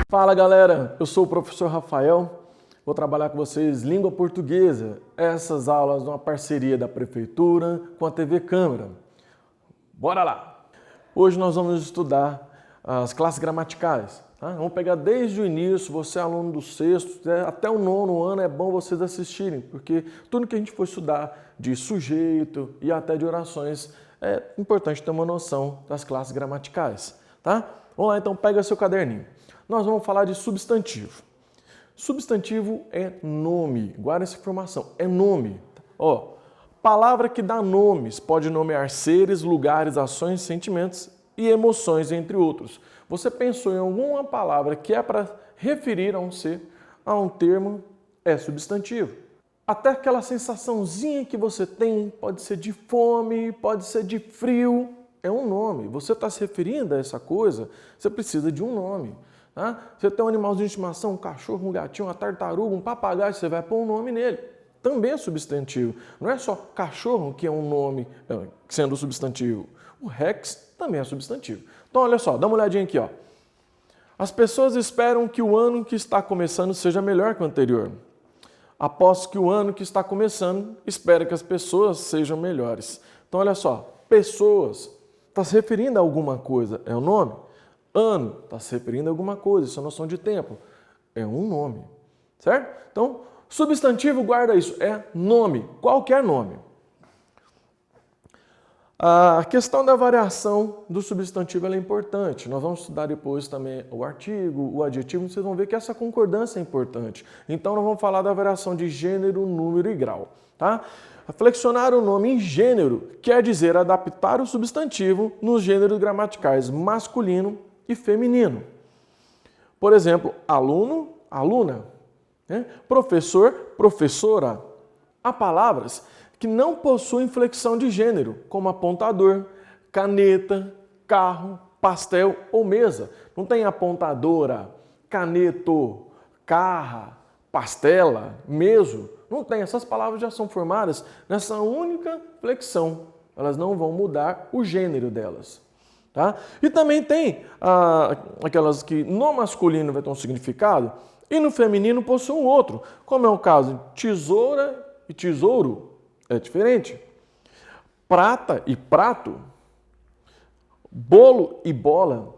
Fala galera, eu sou o professor Rafael, vou trabalhar com vocês língua portuguesa. Essas aulas são uma parceria da Prefeitura com a TV Câmara. Bora lá! Hoje nós vamos estudar as classes gramaticais. Tá? Vamos pegar desde o início, você é aluno do sexto, até o nono ano é bom vocês assistirem, porque tudo que a gente for estudar de sujeito e até de orações é importante ter uma noção das classes gramaticais. Tá? Vamos lá então, pega seu caderninho. Nós vamos falar de substantivo. Substantivo é nome, guarda essa informação, é nome. Ó, palavra que dá nomes, pode nomear seres, lugares, ações, sentimentos e emoções, entre outros. Você pensou em alguma palavra que é para referir a um ser, a um termo, é substantivo. Até aquela sensaçãozinha que você tem, pode ser de fome, pode ser de frio, é um nome. Você está se referindo a essa coisa, você precisa de um nome. Tá? Você tem um animalzinho de estimação, um cachorro, um gatinho, uma tartaruga, um papagaio, você vai pôr um nome nele. Também é substantivo. Não é só cachorro que é um nome sendo substantivo. O Rex também é substantivo. Então, olha só, dá uma olhadinha aqui. Ó. As pessoas esperam que o ano que está começando seja melhor que o anterior. Após que o ano que está começando, espera que as pessoas sejam melhores. Então, olha só, pessoas, está se referindo a alguma coisa, é o nome? Ano, está se referindo a alguma coisa, isso é noção de tempo, é um nome, certo? Então, substantivo, guarda isso, é nome, qualquer nome. A questão da variação do substantivo é importante, nós vamos estudar depois também o artigo, o adjetivo, vocês vão ver que essa concordância é importante. Então, nós vamos falar da variação de gênero, número e grau, tá? Flexionar o nome em gênero quer dizer adaptar o substantivo nos gêneros gramaticais masculino e feminino. Por exemplo, aluno, aluna, né? Professor, professora. Há palavras que não possuem flexão de gênero, como apontador, caneta, carro, pastel ou mesa. Não tem apontadora, caneto, carra, pastela, meso. Não tem. Essas palavras já são formadas nessa única flexão. Elas não vão mudar o gênero delas. Tá? E também tem aquelas que no masculino vai ter um significado e no feminino possui um outro, como é o caso de tesoura e tesouro, é diferente. Prata e prato, bolo e bola.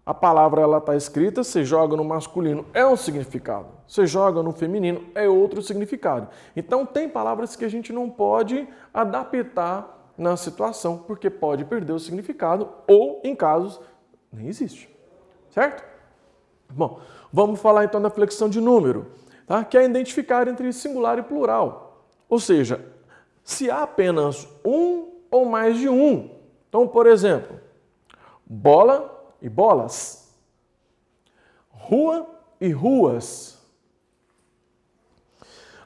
A palavra ela está escrita, você joga no masculino é um significado, você joga no feminino é outro significado. Então tem palavras que a gente não pode adaptar na situação, porque pode perder o significado ou, em casos, nem existe. Certo? Bom, vamos falar então da flexão de número, tá? Que é identificar entre singular e plural. Ou seja, se há apenas um ou mais de um. Então, por exemplo, bola e bolas, rua e ruas.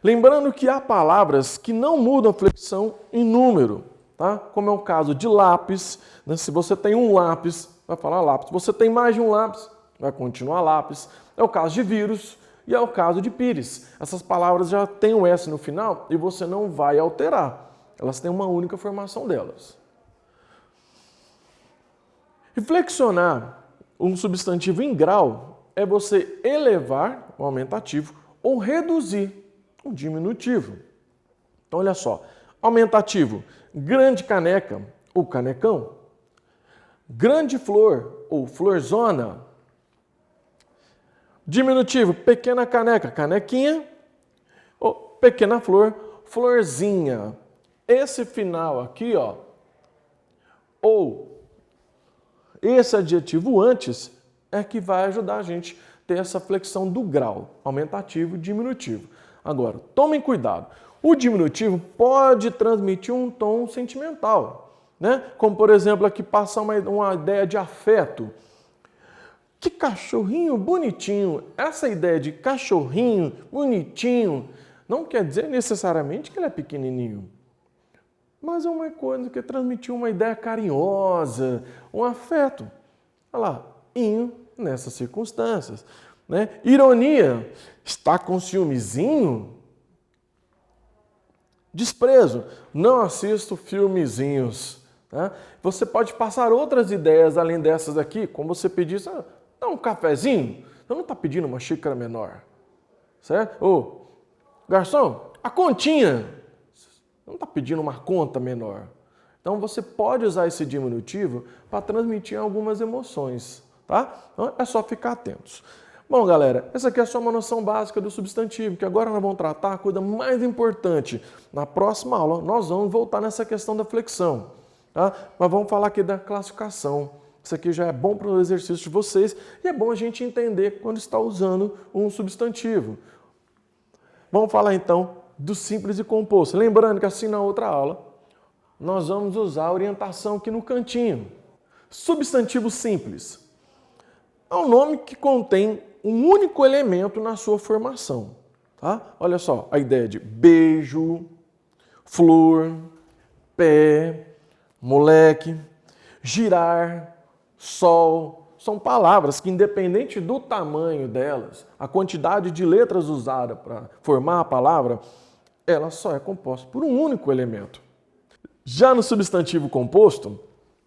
Lembrando que há palavras que não mudam a flexão em número. Tá? Como é o caso de lápis, né? Se você tem um lápis, vai falar lápis. Se você tem mais de um lápis, vai continuar lápis. É o caso de vírus e é o caso de pires. Essas palavras já têm o S no final e você não vai alterar. Elas têm uma única formação delas. Reflexionar um substantivo em grau é você elevar o aumentativo ou reduzir o diminutivo. Então, olha só. Aumentativo, grande caneca ou canecão. Grande flor ou florzona. Diminutivo, pequena caneca, canequinha. Ou pequena flor, florzinha. Esse final aqui, ó, ou esse adjetivo antes, é que vai ajudar a gente a ter essa flexão do grau, aumentativo e diminutivo. Agora, tomem cuidado. O diminutivo pode transmitir um tom sentimental, né? Como, por exemplo, aqui passar uma ideia de afeto. Que cachorrinho bonitinho. Essa ideia de cachorrinho bonitinho não quer dizer necessariamente que ele é pequenininho, mas é uma coisa que transmitiu uma ideia carinhosa, um afeto. Olha lá, inho nessas circunstâncias, né? Ironia, está com ciúmezinho? Desprezo, não assisto filmezinhos. Tá? Você pode passar outras ideias além dessas aqui, como você pedir, Dá um cafezinho? Você não está pedindo uma xícara menor, certo? Ô, garçom, a continha? Você não está pedindo uma conta menor. Então você pode usar esse diminutivo para transmitir algumas emoções, tá? Então é só ficar atentos. Bom, galera, essa aqui é só uma noção básica do substantivo, que agora nós vamos tratar a coisa mais importante. Na próxima aula, nós vamos voltar nessa questão da flexão, tá? Mas vamos falar aqui da classificação. Isso aqui já é bom para o exercício de vocês e é bom a gente entender quando está usando um substantivo. Vamos falar então do simples e composto. Lembrando que assim na outra aula, nós vamos usar a orientação aqui no cantinho. Substantivo simples é um nome que contém um único elemento na sua formação, tá? Olha só, a ideia de beijo, flor, pé, moleque, girar, sol, são palavras que, independente do tamanho delas, a quantidade de letras usada para formar a palavra, ela só é composta por um único elemento. Já no substantivo composto,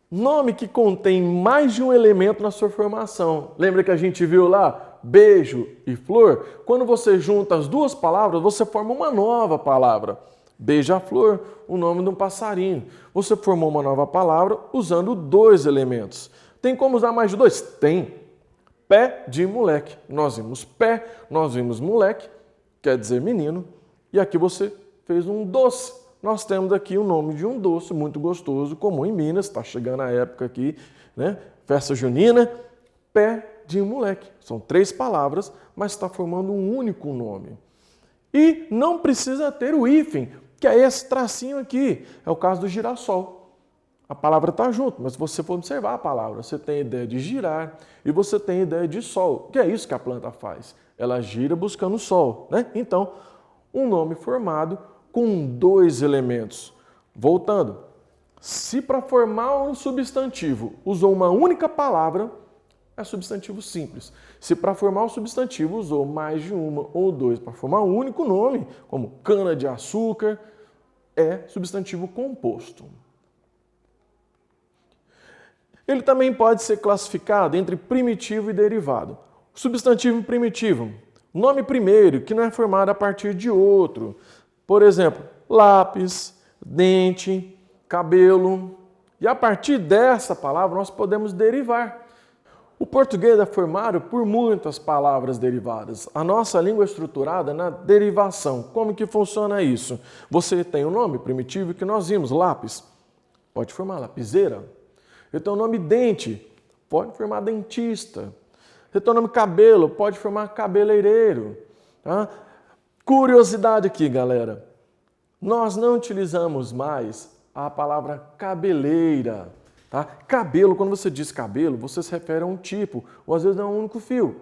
nome que contém mais de um elemento na sua formação. Lembra que a gente viu lá beijo e flor? Quando você junta as duas palavras, você forma uma nova palavra. Beija-flor, o nome de um passarinho. Você formou uma nova palavra usando dois elementos. Tem como usar mais de dois? Tem. Pé de moleque. Nós vimos pé, nós vimos moleque, quer dizer menino. E aqui você fez um doce. Nós temos aqui o nome de um doce muito gostoso, comum em Minas, está chegando a época aqui, né? Festa junina, pé de moleque. São 3 palavras, mas está formando um único nome. E não precisa ter o hífen, que é esse tracinho aqui. É o caso do girassol. A palavra está junto, mas se você for observar a palavra, você tem a ideia de girar e você tem a ideia de sol, que é isso que a planta faz. Ela gira buscando o sol, né? Então, um nome formado com 2 elementos. Voltando, se para formar um substantivo usou uma única palavra, é substantivo simples. Se para formar um substantivo usou mais de uma ou 2 para formar um único nome, como cana de açúcar, é substantivo composto. Ele também pode ser classificado entre primitivo e derivado. Substantivo primitivo, nome primeiro, que não é formado a partir de outro. Por exemplo, lápis, dente, cabelo. E a partir dessa palavra nós podemos derivar. O português é formado por muitas palavras derivadas. A nossa língua é estruturada na derivação. Como que funciona isso? Você tem o nome primitivo que nós vimos, lápis. Pode formar lapiseira. Você tem o nome dente. Pode formar dentista. Você tem o nome cabelo. Pode formar cabeleireiro. Tá? Curiosidade aqui, galera. Nós não utilizamos mais a palavra cabeleira. Tá? Cabelo, quando você diz cabelo, você se refere a um tipo, ou às vezes a um único fio.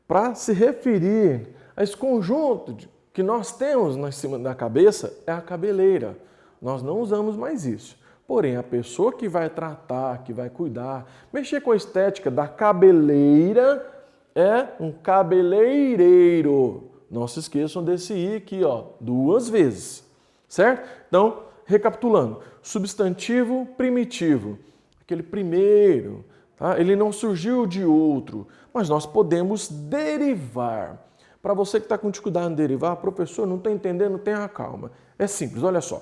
Para se referir a esse conjunto que nós temos em cima da cabeça, é a cabeleira. Nós não usamos mais isso. Porém, a pessoa que vai tratar, que vai cuidar, mexer com a estética da cabeleira é um cabeleireiro. Não se esqueçam desse i aqui, ó, 2 vezes, certo? Então, recapitulando, substantivo primitivo, aquele primeiro, tá? Ele não surgiu de outro, mas nós podemos derivar. Para você que está com dificuldade em derivar, professor, não está entendendo, tenha calma. É simples, olha só.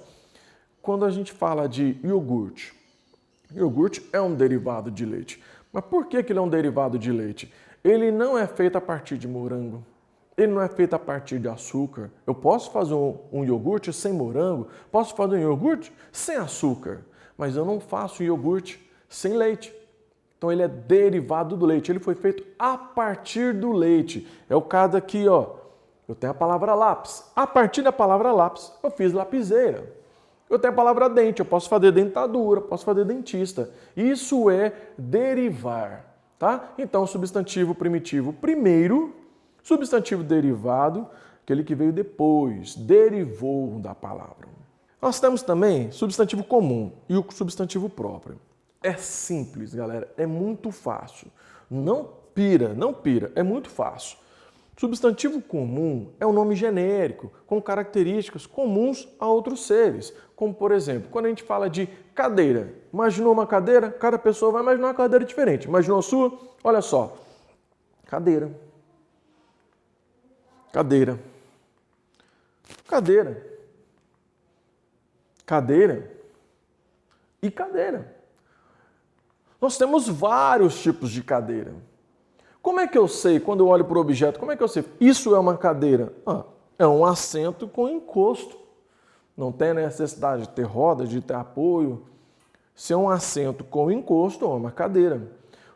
Quando a gente fala de iogurte, iogurte é um derivado de leite. Mas por que ele é um derivado de leite? Ele não é feito a partir de morango. Ele não é feito a partir de açúcar. Eu posso fazer um iogurte sem morango, posso fazer um iogurte sem açúcar, mas eu não faço um iogurte sem leite. Então ele é derivado do leite, ele foi feito a partir do leite. É o caso aqui, ó. Eu tenho a palavra lápis. A partir da palavra lápis, eu fiz lapiseira. Eu tenho a palavra dente, eu posso fazer dentadura, posso fazer dentista. Isso é derivar, tá? Então, substantivo primitivo primeiro, substantivo derivado, aquele que veio depois, derivou da palavra. Nós temos também substantivo comum e o substantivo próprio. É simples, galera, é muito fácil. Não pira, é muito fácil. Substantivo comum é um nome genérico, com características comuns a outros seres. Como, por exemplo, quando a gente fala de cadeira. Imaginou uma cadeira? Cada pessoa vai imaginar uma cadeira diferente. Imaginou a sua? Olha só. Cadeira. Cadeira. Cadeira. Cadeira. E cadeira. Nós temos vários tipos de cadeira. Como é que eu sei, quando eu olho para o objeto, como é que eu sei? Isso é uma cadeira? É um assento com encosto. Não tem necessidade de ter rodas, de ter apoio. Se é um assento com encosto, é uma cadeira.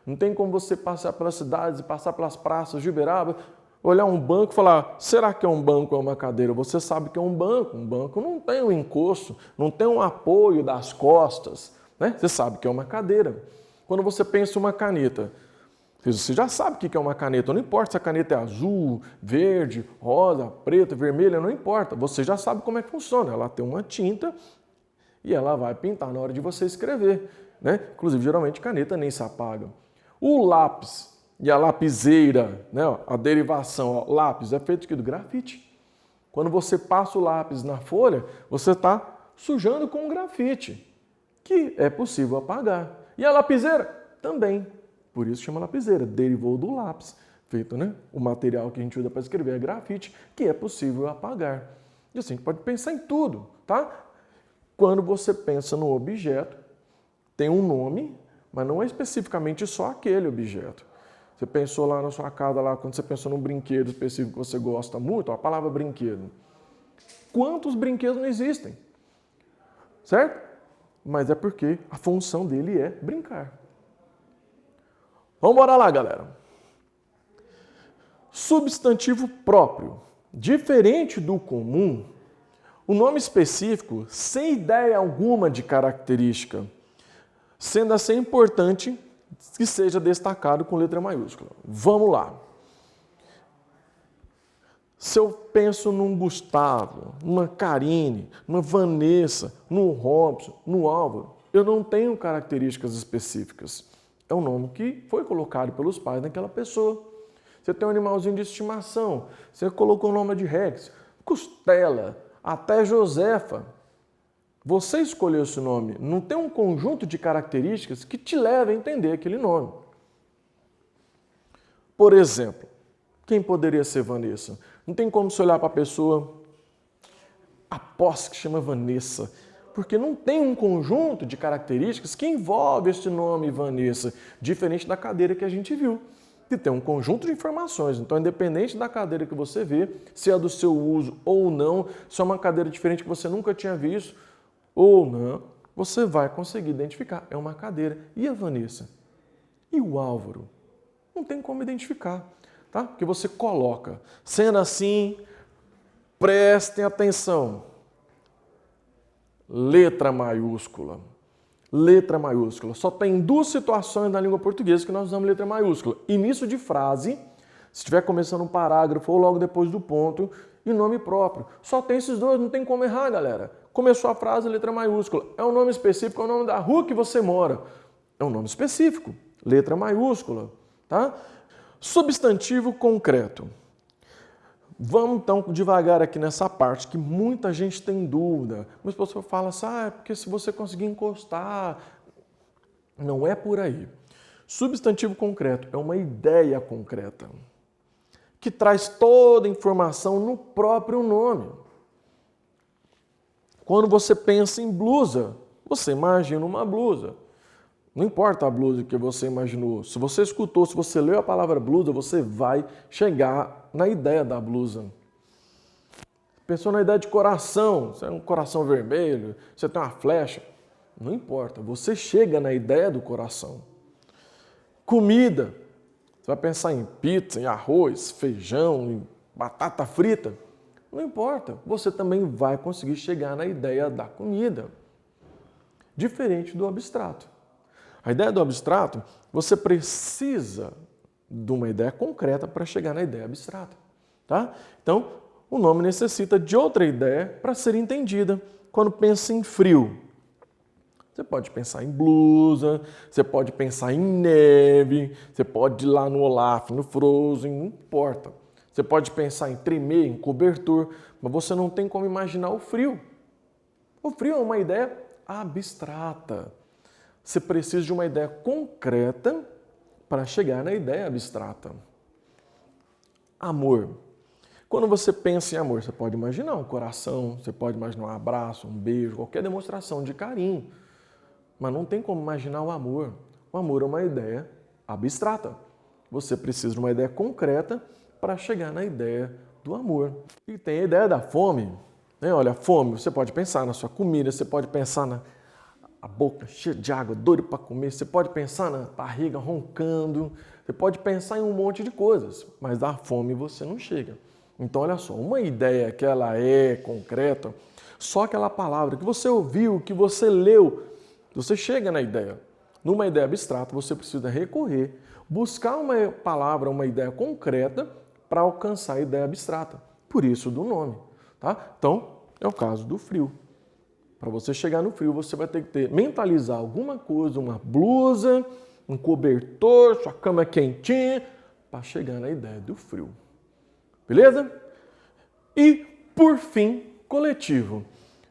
Não tem como você passar pelas cidades e passar pelas praças de Uberaba, olhar um banco e falar, será que é um banco ou é uma cadeira? Você sabe que é um banco. Um banco não tem um encosto, não tem um apoio das costas, né? Você sabe que é uma cadeira. Quando você pensa em uma caneta, você já sabe o que é uma caneta, não importa se a caneta é azul, verde, rosa, preta, vermelha, não importa. Você já sabe como é que funciona. Ela tem uma tinta e ela vai pintar na hora de você escrever, né? Inclusive, geralmente, caneta nem se apaga. O lápis e a lapiseira, né? A derivação, lápis é feito do grafite. Quando você passa o lápis na folha, você está sujando com grafite, que é possível apagar. E a lapiseira também. Por isso chama lapiseira, derivou do lápis, feito, né? O material que a gente usa para escrever é grafite, que é possível apagar. E assim, a gente pode pensar em tudo, tá? Quando você pensa no objeto, tem um nome, mas não é especificamente só aquele objeto. Você pensou lá na sua casa, lá, quando você pensou num brinquedo específico que você gosta muito, a palavra brinquedo. Quantos brinquedos não existem? Certo? Mas é porque a função dele é brincar. Vamos embora lá, galera. Substantivo próprio. Diferente do comum, o nome específico sem ideia alguma de característica, sendo assim importante que seja destacado com letra maiúscula. Vamos lá. Se eu penso num Gustavo, numa Karine, numa Vanessa, num Robson, no Álvaro, eu não tenho características específicas. É um nome que foi colocado pelos pais daquela pessoa. Você tem um animalzinho de estimação, você colocou o nome de Rex, Costela, até Josefa. Você escolheu esse nome, não tem um conjunto de características que te leve a entender aquele nome. Por exemplo, quem poderia ser Vanessa? Não tem como você olhar para a pessoa, aposto que chama Vanessa, porque não tem um conjunto de características que envolve este nome Vanessa, diferente da cadeira que a gente viu, que tem um conjunto de informações. Então, independente da cadeira que você vê, se é do seu uso ou não, se é uma cadeira diferente que você nunca tinha visto ou não, você vai conseguir identificar. É uma cadeira. E a Vanessa? E o Álvaro? Não tem como identificar, tá? Porque você coloca. Sendo assim, prestem atenção. Letra maiúscula. Letra maiúscula. Só tem duas situações na língua portuguesa que nós usamos letra maiúscula. Início de frase, se estiver começando um parágrafo ou logo depois do ponto, e nome próprio. Só tem esses dois, não tem como errar, galera. Começou a frase, letra maiúscula. É um nome específico, é o nome da rua que você mora. É um nome específico, letra maiúscula, tá? Substantivo concreto. Vamos então devagar aqui nessa parte que muita gente tem dúvida. Mas a pessoa fala assim, porque se você conseguir encostar, não é por aí. Substantivo concreto é uma ideia concreta que traz toda a informação no próprio nome. Quando você pensa em blusa, você imagina uma blusa. Não importa a blusa que você imaginou. Se você escutou, se você leu a palavra blusa, você vai chegar na ideia da blusa. Pensou na ideia de coração. Você é um coração vermelho, você tem uma flecha. Não importa, você chega na ideia do coração. Comida. Você vai pensar em pizza, em arroz, feijão, em batata frita. Não importa, você também vai conseguir chegar na ideia da comida. Diferente do abstrato. A ideia do abstrato, você precisa de uma ideia concreta para chegar na ideia abstrata, tá? Então, o nome necessita de outra ideia para ser entendida. Quando pensa em frio, você pode pensar em blusa, você pode pensar em neve, você pode ir lá no Olaf, no Frozen, não importa. Você pode pensar em tremer, em cobertor, mas você não tem como imaginar o frio. O frio é uma ideia abstrata. Você precisa de uma ideia concreta para chegar na ideia abstrata. Amor. Quando você pensa em amor, você pode imaginar um coração, você pode imaginar um abraço, um beijo, qualquer demonstração de carinho. Mas não tem como imaginar o amor. O amor é uma ideia abstrata. Você precisa de uma ideia concreta para chegar na ideia do amor. E tem a ideia da fome. Olha, fome, você pode pensar na sua comida, você pode pensar na boca cheia de água, doido para comer, você pode pensar na barriga roncando, você pode pensar em um monte de coisas, mas da fome você não chega. Então, olha só, uma ideia que ela é concreta, só aquela palavra que você ouviu, que você leu, você chega na ideia. Numa ideia abstrata, você precisa recorrer, buscar uma palavra, uma ideia concreta para alcançar a ideia abstrata. Por isso do nome. Tá? Então, é o caso do frio. Para você chegar no frio, você vai ter que mentalizar alguma coisa, uma blusa, um cobertor, sua cama quentinha, para chegar na ideia do frio. Beleza? E, por fim, coletivo.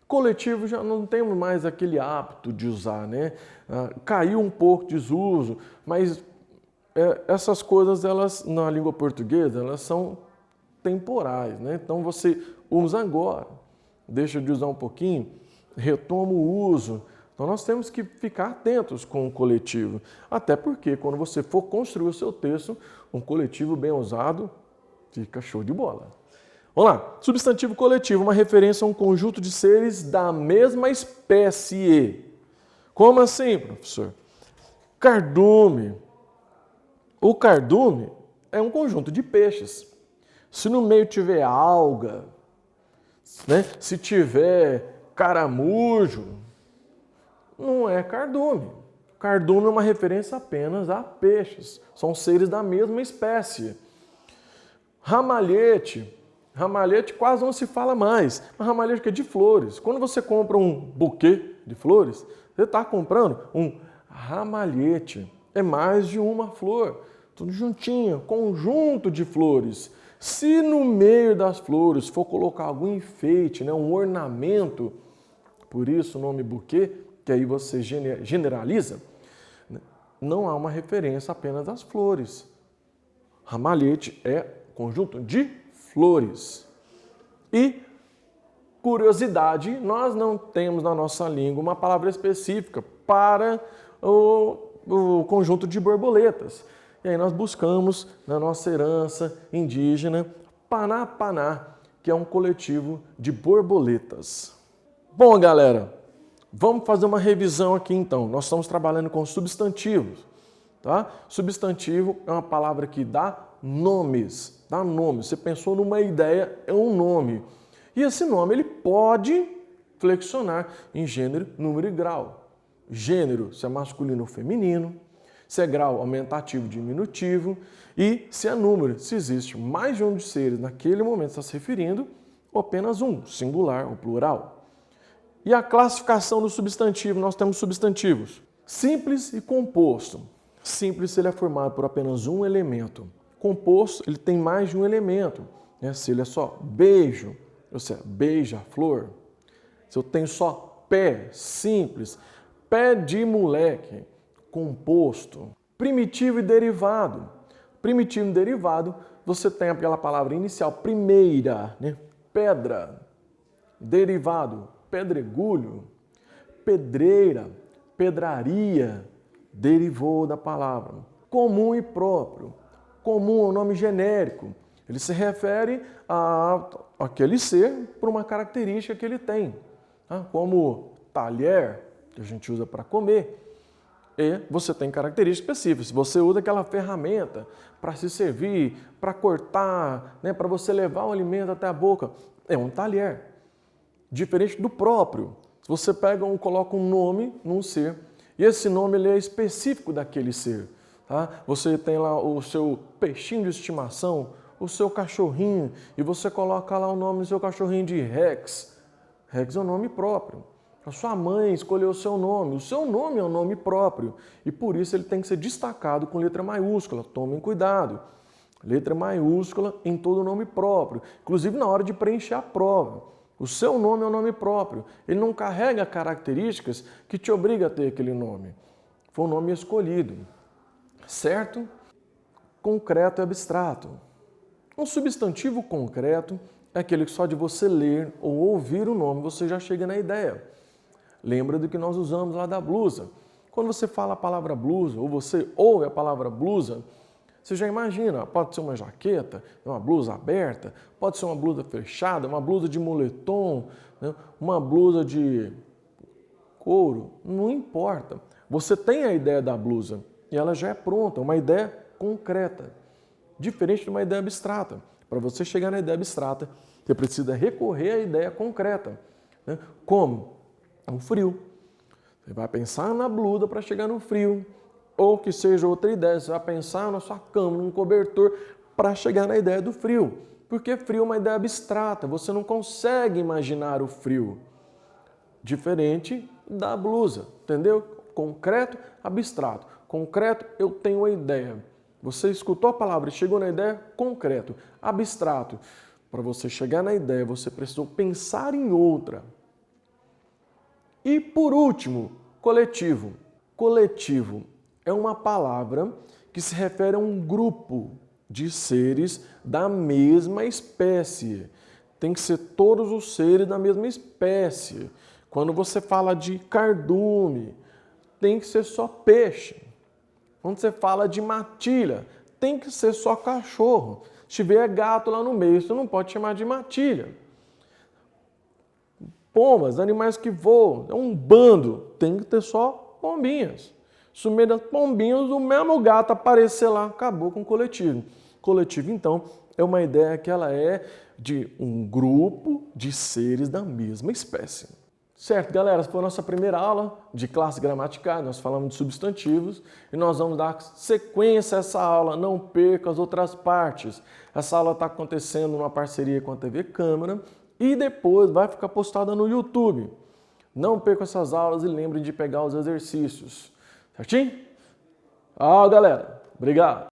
Coletivo já não temos mais aquele hábito de usar, né? Caiu um pouco de desuso, mas essas coisas, elas na língua portuguesa, elas são temporais, né? Então você usa agora, deixa de usar um pouquinho, retoma o uso. Então nós temos que ficar atentos com o coletivo, até porque quando você for construir o seu texto, um coletivo bem usado fica show de bola. Vamos lá, substantivo coletivo, uma referência a um conjunto de seres da mesma espécie. Como assim, professor? Cardume. O cardume é um conjunto de peixes. Se no meio tiver alga, né? Se tiver caramujo, não é cardume. Cardume é uma referência apenas a peixes. São seres da mesma espécie. Ramalhete. Ramalhete quase não se fala mais. Mas ramalhete que é de flores. Quando você compra um buquê de flores, você está comprando um ramalhete. É mais de uma flor. Tudo juntinho, conjunto de flores. Se no meio das flores for colocar algum enfeite, né, um ornamento, por isso o nome buquê, que aí você generaliza, não há uma referência apenas às flores. Ramalhete é conjunto de flores. E, curiosidade, nós não temos na nossa língua uma palavra específica para o conjunto de borboletas. E aí nós buscamos na nossa herança indígena Paná-Paná, que é um coletivo de borboletas. Bom, galera, vamos fazer uma revisão aqui então. Nós estamos trabalhando com substantivos. Tá? Substantivo é uma palavra que dá nomes. Dá nome. Você pensou numa ideia, é um nome. E esse nome ele pode flexionar em gênero, número e grau. Gênero, se é masculino ou feminino. Se é grau, aumentativo, diminutivo. E se é número, se existe mais de um de seres naquele momento está se referindo, ou apenas um, singular ou plural. E a classificação do substantivo, nós temos substantivos simples e composto. Simples, ele é formado por apenas um elemento. Composto, ele tem mais de um elemento. Se ele é só beijo, ou seja, beija-flor. Se eu tenho só pé, simples, pé de moleque, composto. Primitivo e derivado. Primitivo e derivado, você tem aquela palavra inicial, primeira, né? Pedra. Derivado, pedregulho. Pedreira, pedraria, derivou da palavra. Comum e próprio. Comum é um nome genérico. Ele se refere àquele ser por uma característica que ele tem. Como talher, que a gente usa para comer. E você tem características específicas. Você usa aquela ferramenta para se servir, para cortar, né, para você levar o alimento até a boca. É um talher. Diferente do próprio. Se você coloca um nome num ser, e esse nome ele é específico daquele ser. Tá? Você tem lá o seu peixinho de estimação, o seu cachorrinho, e você coloca lá o nome do seu cachorrinho de Rex. Rex é um nome próprio. A sua mãe escolheu o seu nome é um nome próprio, e por isso ele tem que ser destacado com letra maiúscula, tomem cuidado. Letra maiúscula em todo nome próprio, inclusive na hora de preencher a prova. O seu nome é um nome próprio, ele não carrega características que te obrigam a ter aquele nome. Foi um nome escolhido, certo? Concreto e abstrato. Um substantivo concreto é aquele que só de você ler ou ouvir o nome você já chega na ideia. Lembra do que nós usamos lá da blusa. Quando você fala a palavra blusa ou você ouve a palavra blusa, você já imagina, pode ser uma jaqueta, uma blusa aberta, pode ser uma blusa fechada, uma blusa de moletom, né? Uma blusa de couro, não importa. Você tem a ideia da blusa e ela já é pronta, uma ideia concreta, diferente de uma ideia abstrata. Para você chegar na ideia abstrata, você precisa recorrer à ideia concreta, né? Como? O frio. Você vai pensar na blusa para chegar no frio. Ou que seja outra ideia, você vai pensar na sua cama, num cobertor, para chegar na ideia do frio. Porque frio é uma ideia abstrata, você não consegue imaginar o frio. Diferente da blusa, entendeu? Concreto, abstrato. Concreto, eu tenho uma ideia. Você escutou a palavra e chegou na ideia, concreto. Abstrato, para você chegar na ideia, você precisou pensar em outra. E por último, coletivo. Coletivo é uma palavra que se refere a um grupo de seres da mesma espécie. Tem que ser todos os seres da mesma espécie. Quando você fala de cardume, tem que ser só peixe. Quando você fala de matilha, tem que ser só cachorro. Se tiver gato lá no meio, você não pode chamar de matilha. Pombas, animais que voam, é um bando, tem que ter só pombinhas. Se no meio das pombinhas, o mesmo gato aparecer lá, acabou com o coletivo. Coletivo, então, é uma ideia que ela é de um grupo de seres da mesma espécie. Certo, galera? Essa foi a nossa primeira aula de classe gramatical, nós falamos de substantivos e nós vamos dar sequência a essa aula, não perca as outras partes. Essa aula está acontecendo numa parceria com a TV Câmara e depois vai ficar postada no YouTube. Não perca essas aulas e lembrem de pegar os exercícios. Certinho? Galera. Obrigado.